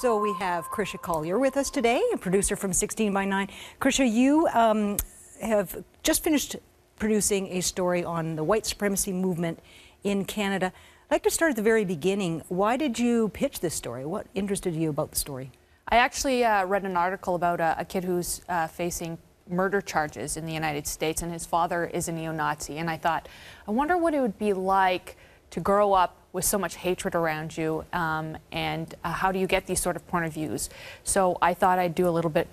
So we have Krisha Collier with us today, a producer from 16 by 9. Krisha, you have just finished producing a story on the white supremacy movement in Canada. I'd like to start at the very beginning. Why did you pitch this story? What interested you about the story? I actually read an article about a kid who's facing murder charges in the United States, and his father is a neo-Nazi. And I thought, I wonder what it would be like to grow up with so much hatred around you, and how do you get these sort of point of views? So I thought I'd do a little bit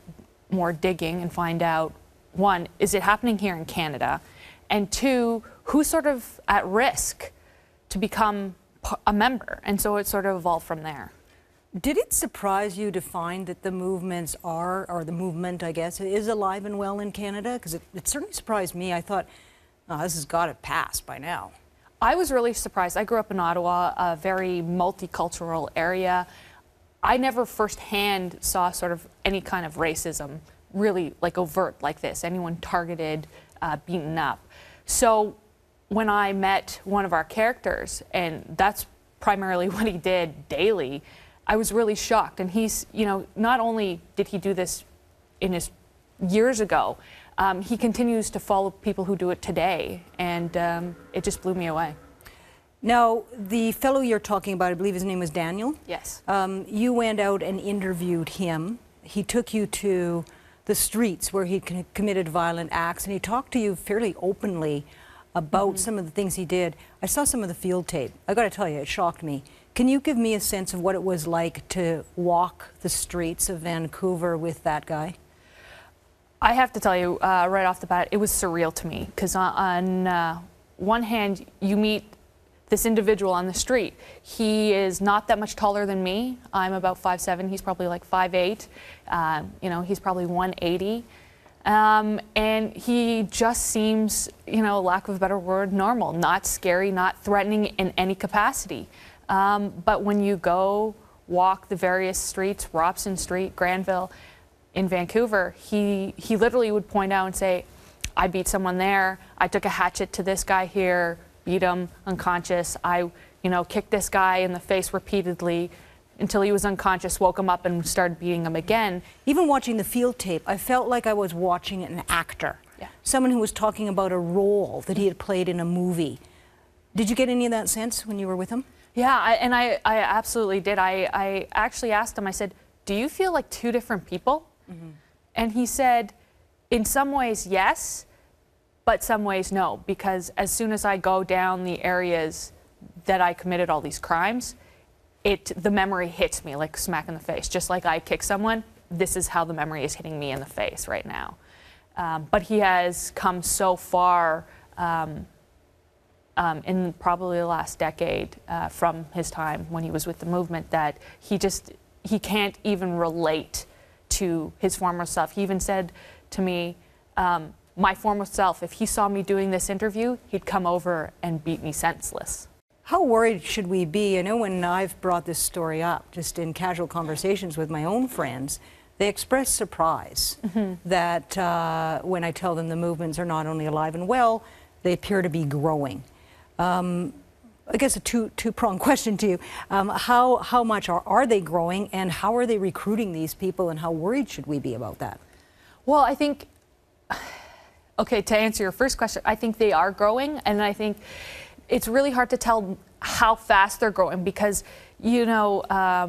more digging and find out, one, is it happening here in Canada? And two, who's sort of at risk to become a member? And so it sort of evolved from there. Did it surprise you to find that the movements are, or the movement, I guess, is alive and well in Canada? Because it certainly surprised me. I thought, oh, this has got to pass by now. I was really surprised. I grew up in Ottawa, a very multicultural area. I never firsthand saw sort of any kind of racism, really like overt like this, anyone targeted, beaten up. So when I met one of our characters, and that's primarily what he did daily, I was really shocked. And he's, you know, not only did he do this in his years ago, he continues to follow people who do it today, and it just blew me away. Now, the fellow you're talking about, I believe his name was Daniel? Yes. You went out and interviewed him. He took you to the streets where he committed violent acts, and he talked to you fairly openly about some of the things he did. I saw some of the field tape. I got to tell you, it shocked me. Can you give me a sense of what it was like to walk the streets of Vancouver with that guy? I have to tell you, right off the bat, it was surreal to me, because on one hand, you meet this individual on the street. He is not that much taller than me. I'm about 5'7". He's probably like 5'8". You know, he's probably 180. And he just seems, you know, lack of a better word, normal, not scary, not threatening in any capacity. But when you go walk the various streets, Robson Street, Granville, in Vancouver, he literally would point out and say, I beat someone there, I took a hatchet to this guy here, beat him unconscious, I, you know, kicked this guy in the face repeatedly until he was unconscious, woke him up and started beating him again. Even watching the field tape, I felt like I was watching an actor. Yeah. Someone who was talking about a role that he had played in a movie. Did you get any of that sense when you were with him? Yeah, I absolutely did. I actually asked him, I said, do you feel like two different people? And he said, in some ways, yes, but some ways, no, because as soon as I go down the areas that I committed all these crimes, the memory hits me like smack in the face. Just like I kick someone, this is how the memory is hitting me in the face right now. But he has come so far in probably the last decade from his time when he was with the movement that he can't even relate to his former self. He even said to me, my former self, if he saw me doing this interview, he'd come over and beat me senseless. How worried should we be? I know when I've brought this story up, just in casual conversations with my own friends, they express surprise that when I tell them the movements are not only alive and well, they appear to be growing. I guess a two-pronged question to you. How much are they growing, and how are they recruiting these people, and how worried should we be about that? Well, I think, okay, to answer your first question, I think they are growing, and I think it's really hard to tell how fast they're growing because, you know,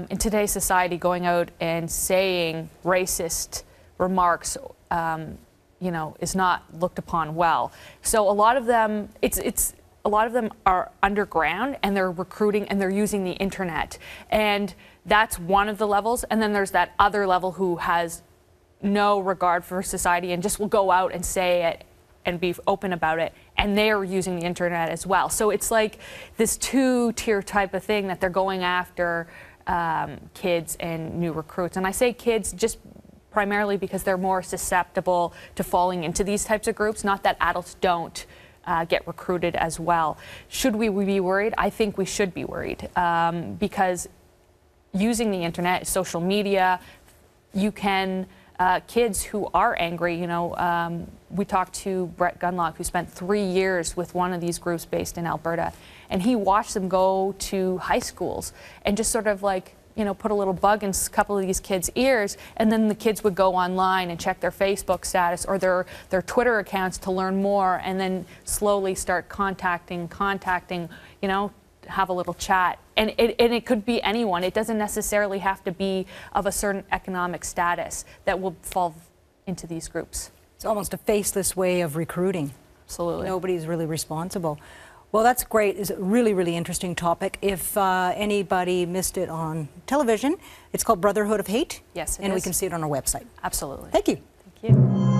in today's society, going out and saying racist remarks, you know, is not looked upon well. So a lot of them, a lot of them are underground, and they're recruiting, and they're using the internet. And that's one of the levels. And then there's that other level who has no regard for society and just will go out and say it and be open about it. And they're using the internet as well. So it's like this two-tier type of thing that they're going after kids and new recruits. And I say kids just primarily because they're more susceptible to falling into these types of groups, not that adults don't get recruited as well. Should we be worried? I think we should be worried because using the internet, social media, you can, kids who are angry, you know, we talked to Brett Gunlock, who spent 3 years with one of these groups based in Alberta, and he watched them go to high schools and just sort of like put a little bug in a couple of these kids' ears, and then the kids would go online and check their Facebook status or their Twitter accounts to learn more, and then slowly start contacting, have a little chat. And it could be anyone. It doesn't necessarily have to be of a certain economic status that will fall into these groups. It's almost a faceless way of recruiting. Absolutely. Nobody's really responsible. Well, that's great. It's a really, really interesting topic. If anybody missed it on television, it's called Brotherhood of Hate. Yes, it and is. we can see it on our website. Absolutely. Thank you. Thank you.